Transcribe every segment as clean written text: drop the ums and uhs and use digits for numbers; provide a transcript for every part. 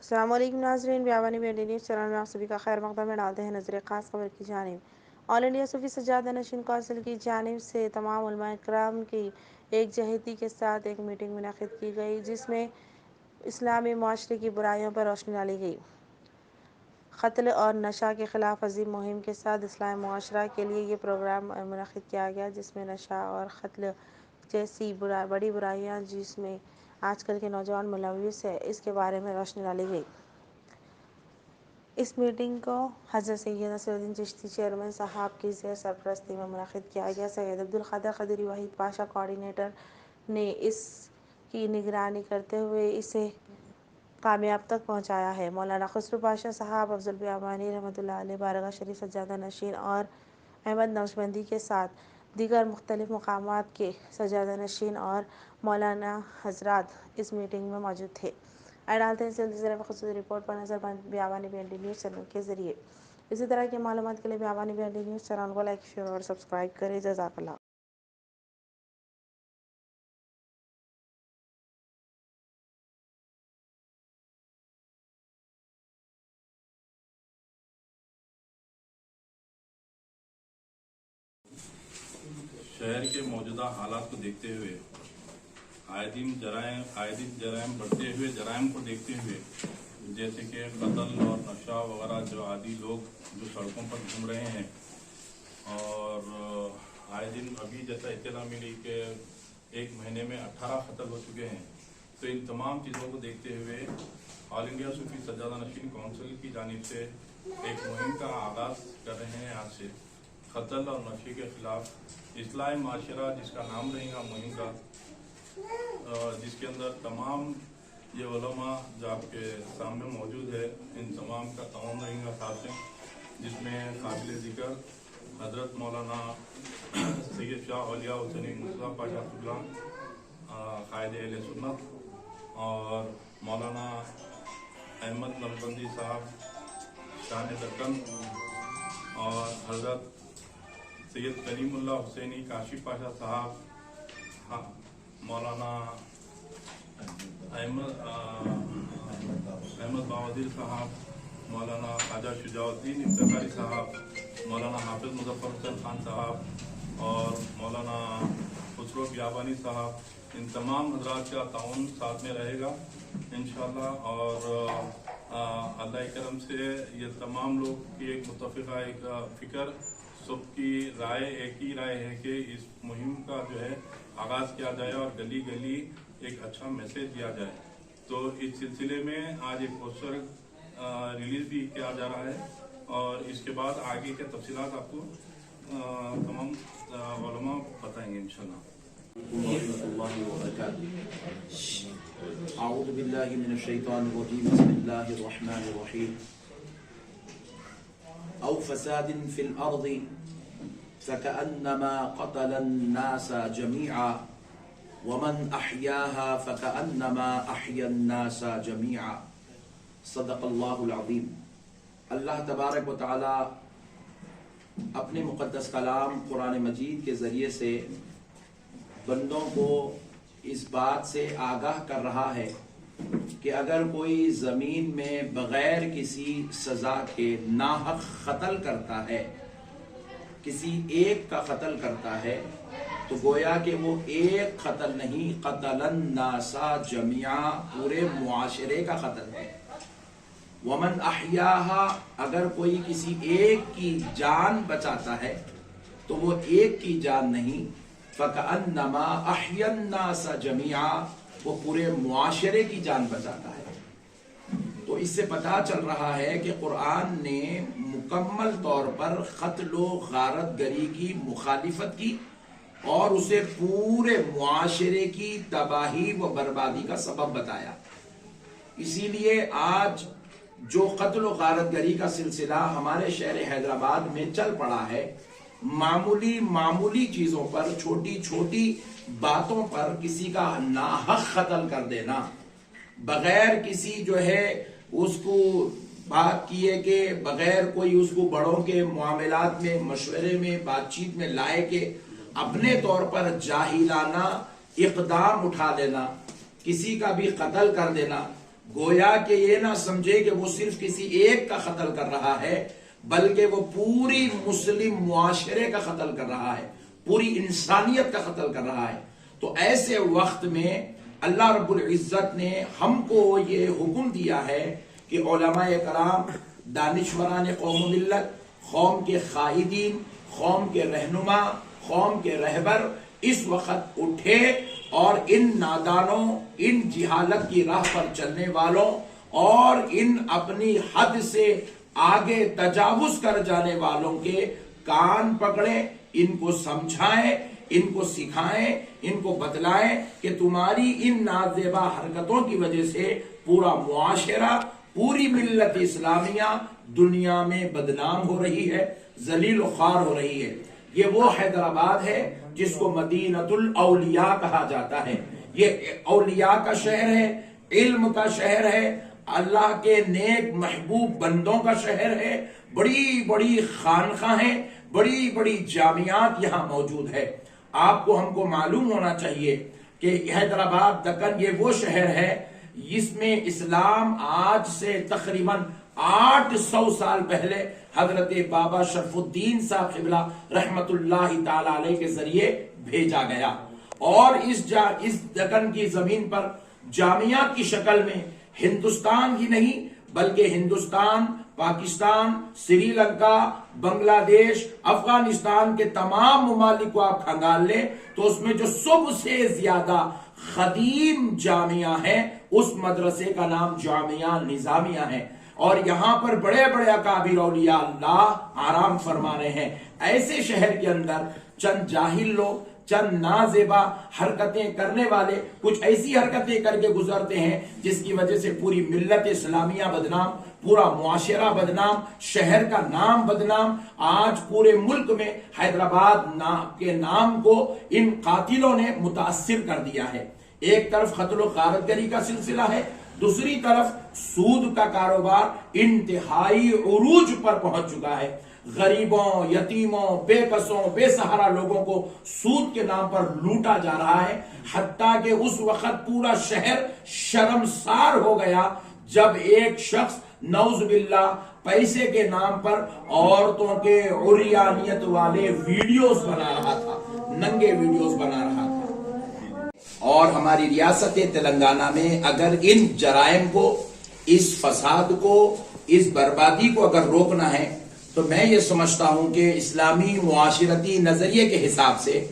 السلام علیکم ناظرین، بیابانی بیڈی نیوز چینل میں آپ سبھی کا خیر مقدم میں ڈالتے ہیں نظر خاص خبر کی جانب۔ آل انڈیا صوفی سجادہ نشین کونسل کی جانب سے تمام علماء کرام کی ایک جہتی کے ساتھ ایک میٹنگ منعقد کی گئی، جس میں اسلامی معاشرے کی برائیوں پر روشنی ڈالی گئی۔ قتل اور نشہ کے خلاف عظیم مہم کے ساتھ اسلامی معاشرہ کے لیے یہ پروگرام منعقد کیا گیا، جس میں نشہ اور قتل جیسی بڑی برائیاں جس میں آج کل کے نوجوان ملوث ہیں، اس کے بارے میں روشنی ڈالی گئی۔ اس میٹنگ کو حضرت سید نصیر الدین چشتی چیئرمین صاحب کی زیر سرپرستی میں منعقد کیا گیا۔ سید عبدالقادر قدری وحید پاشا کوآرڈینیٹر نے اس کی نگرانی کرتے ہوئے اسے کامیاب تک پہنچایا ہے۔ مولانا خسرو پاشا صاحب افضل بیابانی رحمۃ اللہ علیہ بارگاہ شریف سجادہ نشین اور احمد نقشبندی کے ساتھ دیگر مختلف مقامات کے سجادہ نشین اور مولانا حضرات اس میٹنگ میں موجود تھے۔ ڈالتے ہیں سلسلے میں خصوصی رپورٹ پر نظر بیابانی بیڈی نیوز چینل کے ذریعے۔ اسی طرح کی معلومات کے لیے بیابانی بیڈی نیوز چینل کو لائک، شیئر اور سبسکرائب کریں۔ جزاک اللہ۔ شہر کے موجودہ حالات کو دیکھتے ہوئے آئے دن جرائم بڑھتے ہوئے جرائم کو دیکھتے ہوئے، جیسے کہ قتل اور نشہ وغیرہ جو عادی لوگ جو سڑکوں پر گھوم رہے ہیں، اور آئے دن ابھی جیسا اطلاع ملی کہ ایک مہینے میں 18 قتل ہو چکے ہیں، تو ان تمام چیزوں کو دیکھتے ہوئے آل انڈیا صوفی سجادہ نشین کونسل کی جانب سے ایک مہم کا آغاز کر رہے ہیں۔ آج سے قتل اور نشے کے خلاف اصلاح معاشرہ جس کا نام رہے گا مہم کا، جس کے اندر تمام یہ علماء جو آپ کے سامنے موجود ہے، ان تمام کا تعاون رہے گا ساتھ میں، جس میں قابل ذکر حضرت مولانا سید شاہ اولیاء حسین مصطفیٰ پاشا قبلہ قائد اہل سنت، اور مولانا احمد نقشبندی صاحب شان دکن، اور حضرت سید کلیم اللہ حسینی کاشف پاشا صاحب، مولانا احمد باودیر صاحب، مولانا خواجہ شجاع الدین افتخاری صاحب، مولانا حافظ مظفر حسین خان صاحب اور مولانا خسرو بیابانی صاحب، ان تمام حضرات کا تعاون ساتھ میں رہے گا انشاءاللہ۔ اور اللہ کرم سے یہ تمام لوگ کی ایک متفقہ ایک فکر، سب کی رائے ایک ہی رائے ہے کہ اس مہم کا جو ہے آغاز کیا جائے اور گلی گلی ایک اچھا میسیج دیا جائے۔ تو اس سلسلے میں آج ایک پوسٹر ریلیز بھی کیا جا رہا ہے، اور اس کے بعد آگے کے تفصیلات آپ کو تمام علماء بتائیں گے انشاءاللہ۔ ورحمۃ اللہ وبرکاتہ۔ اعوذ باللہ من الشیطان الرجیم، بسم اللہ الرحمن الرحیم۔ او فساد فی الارض فکأنما قتل الناس جميعا ومن احیاها فکأنما احیا الناس جميعا، صدق اللہ العظیم۔ اللہ تبارک و تعالی اپنے مقدس کلام قرآن مجید کے ذریعے سے بندوں کو اس بات سے آگاہ کر رہا ہے کہ اگر کوئی زمین میں بغیر کسی سزا کے ناحق قتل کرتا ہے، کسی ایک کا قتل کرتا ہے، تو گویا کہ وہ ایک قتل نہیں، قتل الناس جميعا، پورے معاشرے کا قتل ہے۔ ومن احیاها، اگر کوئی کسی ایک کی جان بچاتا ہے تو وہ ایک کی جان نہیں، فکأنما احیا الناس جميعا، وہ پورے معاشرے کی جان بچاتا ہے۔ تو اس سے پتہ چل رہا ہے کہ قرآن نے مکمل طور پر قتل و غارت گری کی مخالفت کی اور اسے پورے معاشرے کی تباہی و بربادی کا سبب بتایا۔ اسی لیے آج جو قتل و غارت گری کا سلسلہ ہمارے شہر حیدرآباد میں چل پڑا ہے، معمولی چیزوں پر، چھوٹی چھوٹی باتوں پر کسی کا ناحق قتل کر دینا، بغیر کسی جو ہے اس کو بات کیے کہ بغیر کوئی اس کو بڑوں کے معاملات میں، مشورے میں، بات چیت میں لائے کہ اپنے طور پر جاہلانہ اقدام اٹھا لینا، کسی کا بھی قتل کر دینا، گویا کہ یہ نہ سمجھے کہ وہ صرف کسی ایک کا قتل کر رہا ہے، بلکہ وہ پوری مسلم معاشرے کا قتل کر رہا ہے، پوری انسانیت کا قتل کر رہا ہے۔ تو ایسے وقت میں اللہ رب العزت نے ہم کو یہ حکم دیا ہے کہ علماء کرام، دانشوران قوم و ملت، قوم کے قائدین، قوم کے رہنما، قوم کے رہبر اس وقت اٹھے اور ان نادانوں، ان جہالت کی راہ پر چلنے والوں اور ان اپنی حد سے آگے تجاوز کر جانے والوں کے کان پکڑیں، ان کو سمجھائیں، ان کو سکھائیں، ان کو بتلائیں کہ تمہاری ان نازیبا حرکتوں کی وجہ سے پورا معاشرہ، پوری ملت اسلامیہ دنیا میں بدنام ہو رہی ہے، ذلیل و خوار ہو رہی ہے۔ یہ وہ حیدرآباد ہے جس کو مدینۃ الاولیاء کہا جاتا ہے۔ یہ اولیاء کا شہر ہے، علم کا شہر ہے، اللہ کے نیک محبوب بندوں کا شہر ہے۔ بڑی بڑی خانقاہیں، بڑی بڑی جامعات یہاں موجود ہے۔ آپ کو ہم کو معلوم ہونا چاہیے کہ حیدرآباد دکن یہ وہ شہر ہے جس میں اسلام آج سے تقریباً 800 سال پہلے حضرت بابا شرف الدین صاحب قبلہ رحمت اللہ تعالی علیہ کے ذریعے بھیجا گیا، اور اس دکن کی زمین پر جامعات کی شکل میں ہندوستان ہی نہیں بلکہ ہندوستان، پاکستان، سری لنکا، بنگلہ دیش، افغانستان کے تمام ممالک کو آپ کھنگال لیں تو اس میں جو سب سے زیادہ قدیم جامعہ ہے اس مدرسے کا نام جامعہ نظامیہ ہے، اور یہاں پر بڑے بڑے اکابر اولیاء اللہ آرام فرما رہے ہیں۔ ایسے شہر کے اندر چند جاہل لوگ، چند نازیبا حرکتیں کرنے والے کچھ ایسی حرکتیں کر کے گزرتے ہیں جس کی وجہ سے پوری ملت اسلامیہ بدنام، پورا معاشرہ بدنام، شہر کا نام بدنام۔ آج پورے ملک میں حیدرآباد کے نام کو ان قاتلوں نے متاثر کر دیا ہے۔ ایک طرف قتل و غارت گری کا سلسلہ ہے، دوسری طرف سود کا کاروبار انتہائی عروج پر پہنچ چکا ہے۔ غریبوں، یتیموں، بے کسوں، بے سہارا لوگوں کو سود کے نام پر لوٹا جا رہا ہے، حتیٰ کہ اس وقت پورا شہر شرمسار ہو گیا جب ایک شخص نعوذ باللہ پیسے کے نام پر عورتوں کے عریانیت والے ویڈیوز بنا رہا تھا، ننگے ویڈیوز بنا رہا تھا۔ اور ہماری ریاست تلنگانہ میں اگر ان جرائم کو، اس فساد کو، اس بربادی کو اگر روکنا ہے تو میں یہ سمجھتا ہوں کہ اسلامی معاشرتی نظریے کے حساب سے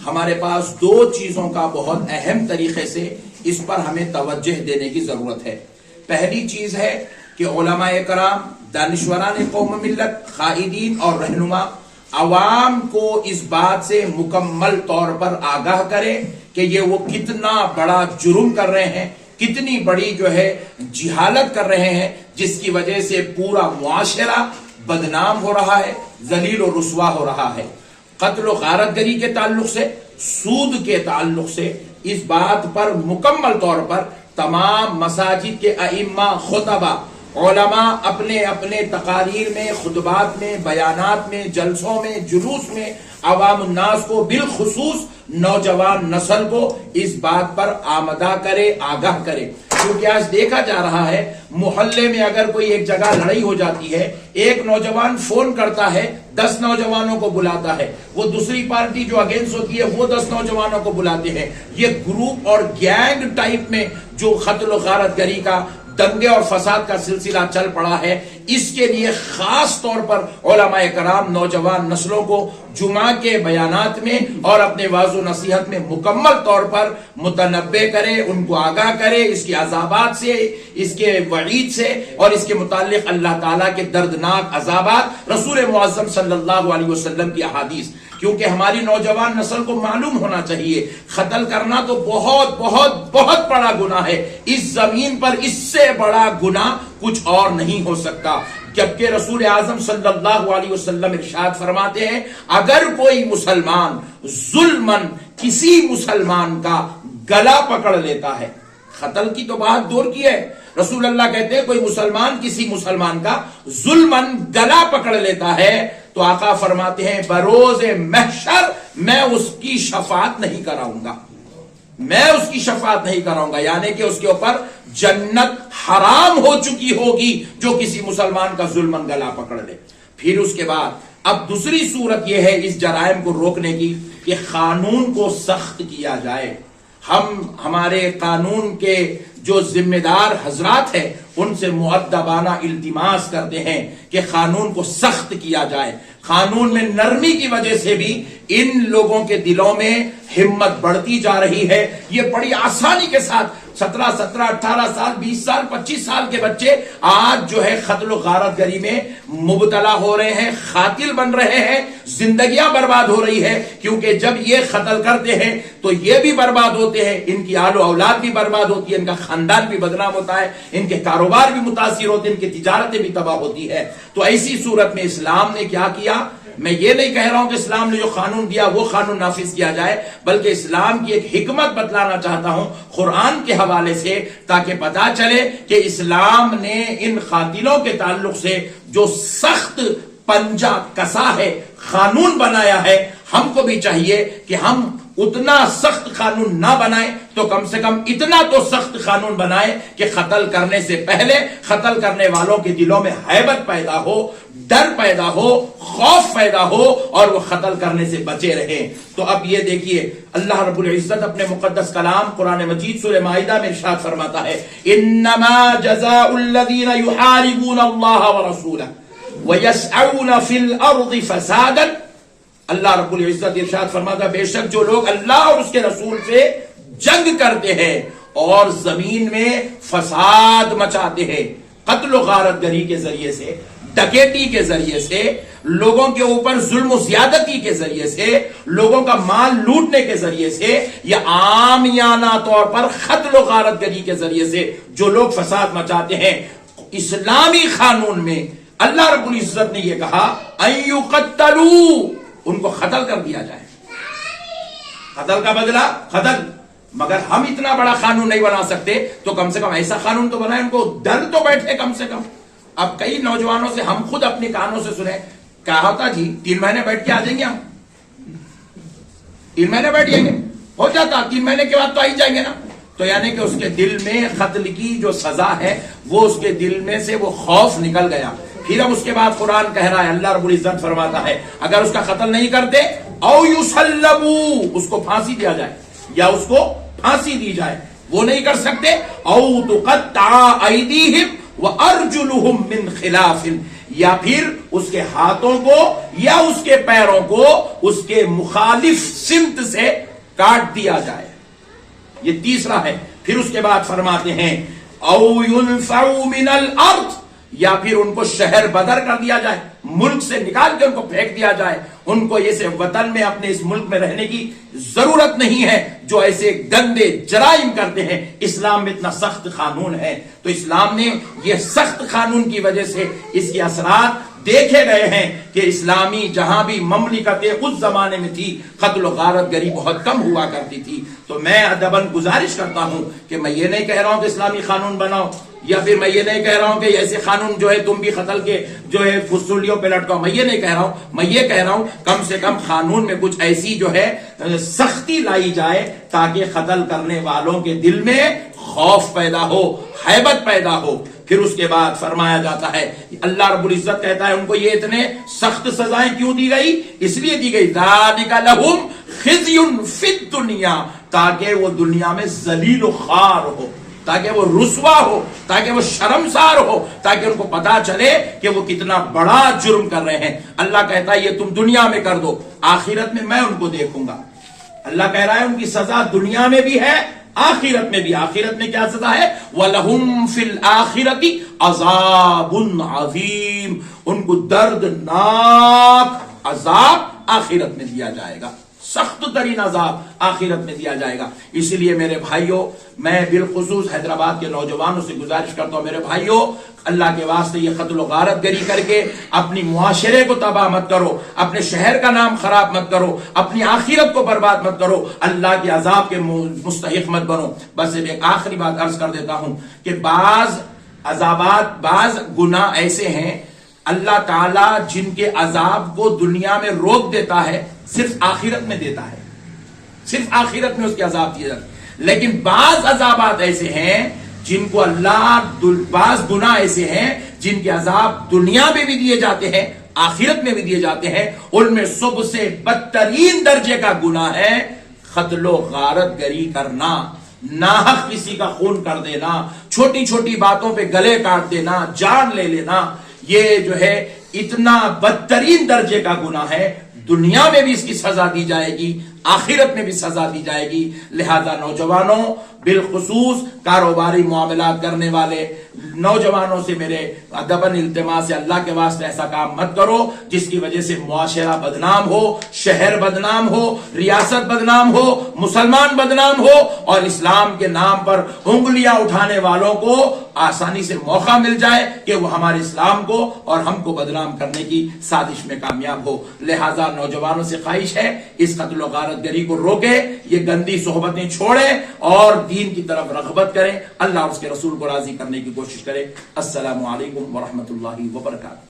ہمارے پاس دو چیزوں کا بہت اہم طریقے سے اس پر ہمیں توجہ دینے کی ضرورت ہے۔ پہلی چیز ہے کہ علماء کرام، دانشوران قوم ملت، قائدین اور رہنما عوام کو اس بات سے مکمل طور پر آگاہ کرے کہ یہ وہ کتنا بڑا جرم کر رہے ہیں، کتنی بڑی جہالت کر رہے ہیں، جس کی وجہ سے پورا معاشرہ بدنام ہو رہا ہے، ذلیل و رسوا ہو رہا ہے۔ قتل و غارت گری کے تعلق سے، سود کے تعلق سے اس بات پر مکمل طور پر تمام مساجد کے ائمہ، خطبہ، علماء اپنے اپنے تقاریر میں، خطبات میں، بیانات میں، جلسوں میں، جلوس میں عوام الناس کو، بالخصوص نوجوان نسل کو اس بات پر آمدہ کرے، آگاہ کرے۔ کیونکہ آج دیکھا جا رہا ہے محلے میں اگر کوئی ایک جگہ لڑائی ہو جاتی ہے، ایک نوجوان فون کرتا ہے، 10 نوجوانوں کو بلاتا ہے، وہ دوسری پارٹی جو اگینسٹ ہوتی ہے وہ 10 نوجوانوں کو بلاتے ہیں۔ یہ گروپ اور گینگ ٹائپ میں جو قتل و غارت گری کا، دنگے اور فساد کا سلسلہ چل پڑا ہے، اس کے لیے خاص طور پر علماء کرام نوجوان نسلوں کو جمعہ کے بیانات میں اور اپنے واعظ و نصیحت میں مکمل طور پر متنبہ کرے، ان کو آگاہ کرے اس کے عذابات سے، اس کے وعید سے، اور اس کے متعلق اللہ تعالیٰ کے دردناک عذابات، رسول معظم صلی اللہ علیہ وسلم کی احادیث۔ کیونکہ ہماری نوجوان نسل کو معلوم ہونا چاہیے قتل کرنا تو بہت بہت بہت بڑا گناہ ہے، اس زمین پر اس سے بڑا گناہ کچھ اور نہیں ہو سکتا۔ جبکہ رسول اعظم صلی اللہ علیہ وسلم ارشاد فرماتے ہیں اگر کوئی مسلمان ظلماً کسی مسلمان کا گلا پکڑ لیتا ہے، قتل کی تو بات دور کی ہے، رسول اللہ کہتے ہیں کوئی مسلمان کسی مسلمان کا ظلماً گلا پکڑ لیتا ہے تو آقا فرماتے ہیں بروز محشر میں اس کی شفاعت نہیں کراؤں گا، میں اس کی شفاعت نہیں کراؤں گا، یعنی کہ اس کے اوپر جنت حرام ہو چکی ہوگی جو کسی مسلمان کا ظلمن گلا پکڑ لے۔ پھر اس کے بعد اب دوسری صورت یہ ہے اس جرائم کو روکنے کی کہ قانون کو سخت کیا جائے۔ ہم ہمارے قانون کے جو ذمہ دار حضرات ہیں ان سے مؤدبانہ التماس کرتے ہیں کہ قانون کو سخت کیا جائے۔ قانون میں نرمی کی وجہ سے بھی ان لوگوں کے دلوں میں ہمت بڑھتی جا رہی ہے۔ یہ بڑی آسانی کے ساتھ 17 18 سال 20 سال 25 سال کے بچے آج جو ہے قتل و غارت گری میں مبتلا ہو رہے ہیں، قاتل بن رہے ہیں، زندگیاں برباد ہو رہی ہے، کیونکہ جب یہ قتل کرتے ہیں تو یہ بھی برباد ہوتے ہیں، ان کی آل و اولاد بھی برباد ہوتی ہے، ان کا خاندان بھی بدنام ہوتا ہے، ان کے کاروبار بھی متاثر ہوتے ہیں، ان کی تجارتیں بھی تباہ ہوتی ہے۔ تو ایسی صورت میں اسلام نے کیا کیا؟ میں یہ نہیں کہہ رہا ہوں کہ اسلام نے جو قانون دیا وہ قانون نافذ کیا جائے، بلکہ اسلام کی ایک حکمت بتلانا چاہتا ہوں قرآن کے حوالے سے، تاکہ پتا چلے کہ اسلام نے ان قاتلوں کے تعلق سے جو سخت پنجہ کسا ہے، قانون بنایا ہے، ہم کو بھی چاہیے کہ ہم اتنا سخت قانون نہ بنائیں تو کم سے کم اتنا تو سخت قانون بنائیں کہ قتل کرنے سے پہلے قتل کرنے والوں کے دلوں میں ہیبت پیدا ہو، ڈر پیدا ہو، خوف پیدا ہو، اور وہ قتل کرنے سے بچے رہیں۔ تو اب یہ دیکھیے اللہ رب العزت اپنے مقدس کلام قرآن مجید سورہ مائدہ میں ارشاد فرماتا ہے، انما جزاء الذین یحاربون اللہ ورسولہ ویسعون فی الارض فسادا، اللہ رب العزت ارشاد فرماتا بے شک جو لوگ اللہ اور اس کے رسول سے جنگ کرتے ہیں اور زمین میں فساد مچاتے ہیں، قتل و غارت گری کے ذریعے سے، ڈکیتی کے ذریعے سے، لوگوں کے اوپر ظلم و زیادتی کے ذریعے سے، لوگوں کا مال لوٹنے کے ذریعے سے، یا عامیانہ طور پر قتل و غارت گری کے ذریعے سے جو لوگ فساد مچاتے ہیں، اسلامی قانون میں اللہ رب العزت نے یہ کہا ان یقتلوا، ان کو قتل کر دیا جائے، قتل کا بدلہ قتل۔ مگر ہم اتنا بڑا قانون نہیں بنا سکتے تو کم سے کم ایسا قانون تو بنائیں ان کو ڈر تو بیٹھے کم سے کم۔ اب کئی نوجوانوں سے ہم خود اپنے کانوں سے سنیں، کہا ہوتا جی 3 مہینے بیٹھ کے آ جائیں گے، ہم 3 مہینے بیٹھ جائیں گے، ہو جاتا 3 مہینے کے بعد تو آ ہی جائیں گے نا۔ تو یعنی کہ اس کے دل میں قتل کی جو سزا ہے وہ اس کے دل میں سے وہ خوف نکل گیا۔ پھر اب اس کے بعد قرآن کہہ رہا ہے، اللہ رب العزت فرماتا ہے اگر اس کا قتل نہیں کرتے او یصلبوا، اس کو پھانسی دیا جائے یا اس کو پھانسی دی جائے، وہ نہیں کر سکتے، او تقطع ایدیہم وارجلہم من خلاف، یا پھر اس کے ہاتھوں کو یا اس کے پیروں کو اس کے مخالف سمت سے کاٹ دیا جائے، یہ تیسرا ہے۔ پھر اس کے بعد فرماتے ہیں او ينفعوا من الارض، یا پھر ان کو شہر بدر کر دیا جائے، ملک سے نکال کے ان کو پھینک دیا جائے، ان کو ایسے وطن میں اپنے اس ملک میں رہنے کی ضرورت نہیں ہے جو ایسے گندے جرائم کرتے ہیں۔ اسلام میں اتنا سخت قانون ہے، تو اسلام نے یہ سخت قانون کی وجہ سے اس کے اثرات دیکھے گئے ہیں کہ اسلامی جہاں بھی مملکتیں اس زمانے میں تھی قتل و غارت گری بہت کم ہوا کرتی تھی۔ تو میں ادباً گزارش کرتا ہوں کہ میں یہ نہیں کہہ رہا ہوں کہ اسلامی قانون بناؤ، یا پھر میں یہ نہیں کہہ رہا ہوں کہ ایسے قانون جو ہے تم بھی قتل کے جو ہے فسولیوں پہ لٹکاؤ، میں یہ نہیں کہہ رہا ہوں، میں یہ کہہ رہا ہوں کم سے کم قانون میں کچھ ایسی جو ہے سختی لائی جائے تاکہ قتل کرنے والوں کے دل میں خوف پیدا ہو، ہیبت پیدا ہو۔ پھر اس کے بعد فرمایا جاتا ہے اللہ رب العزت کہتا ہے ان کو یہ اتنے سخت سزائیں کیوں دی گئی؟ اس لیے دی گئی ذالک لہم خزی فی الدنیا، تاکہ وہ دنیا میں ذلیل و خوار ہو، تاکہ وہ رسوا ہو، تاکہ وہ شرمسار ہو، تاکہ ان کو پتا چلے کہ وہ کتنا بڑا جرم کر رہے ہیں۔ اللہ کہتا ہے یہ تم دنیا میں کر دو، آخرت میں میں ان کو دیکھوں گا۔ اللہ کہہ رہا ہے ان کی سزا دنیا میں بھی ہے، آخرت میں بھی۔ آخرت میں کیا سزا ہے؟ وَلَهُمْ فِي الْآخِرَةِ عَذَابٌ عَظِيمٌ، ان کو دردناک عذاب آخرت میں دیا جائے گا، سخت ترین عذاب آخرت میں دیا جائے گا۔ اسی لیے میرے بھائیوں، میں بالخصوص حیدرآباد کے نوجوانوں سے گزارش کرتا ہوں، میرے بھائیوں اللہ کے واسطے یہ قتل و غارت گری کر کے اپنی معاشرے کو تباہ مت کرو، اپنے شہر کا نام خراب مت کرو، اپنی آخرت کو برباد مت کرو، اللہ کے عذاب کے مستحق مت بنو۔ بس ایک آخری بات عرض کر دیتا ہوں کہ بعض عذابات، بعض گناہ ایسے ہیں اللہ تعالیٰ جن کے عذاب کو دنیا میں روک دیتا ہے، صرف آخرت میں دیتا ہے، صرف آخرت میں اس کے عذاب دیے جاتے ہیں۔ لیکن بعض عذابات ایسے ہیں جن کو اللہ، بعض گناہ ایسے ہیں جن کے عذاب دنیا میں بھی دیے جاتے ہیں، آخرت میں بھی دیے جاتے ہیں. ان میں سب سے بدترین درجے کا گناہ ہے قتل و غارت گری کرنا، ناحق کسی کا خون کر دینا، چھوٹی چھوٹی باتوں پہ گلے کاٹ دینا، جان لے لینا. یہ جو ہے اتنا بدترین درجے کا گناہ ہے، دنیا میں بھی اس کی سزا دی جائے گی، آخرت میں بھی سزا دی جائے گی. لہذا نوجوانوں، بالخصوص کاروباری معاملات کرنے والے نوجوانوں سے میرے ادباً التماس ہے، اللہ کے واسطے ایسا کام مت کرو جس کی وجہ سے معاشرہ بدنام ہو، شہر بدنام ہو، ریاست بدنام ہو، مسلمان بدنام ہو، اور اسلام کے نام پر انگلیاں اٹھانے والوں کو آسانی سے موقع مل جائے کہ وہ ہمارے اسلام کو اور ہم کو بدنام کرنے کی سازش میں کامیاب ہو. لہذا نوجوانوں سے خواہش ہے اس قتل و غارت گری کو روکے، یہ گندی صحبتیں چھوڑے اور دین کی طرف رغبت کریں، اللہ اور اس کے رسول کو راضی کرنے کی کوشش کریں. السلام علیکم ورحمۃ اللہ وبرکاتہ.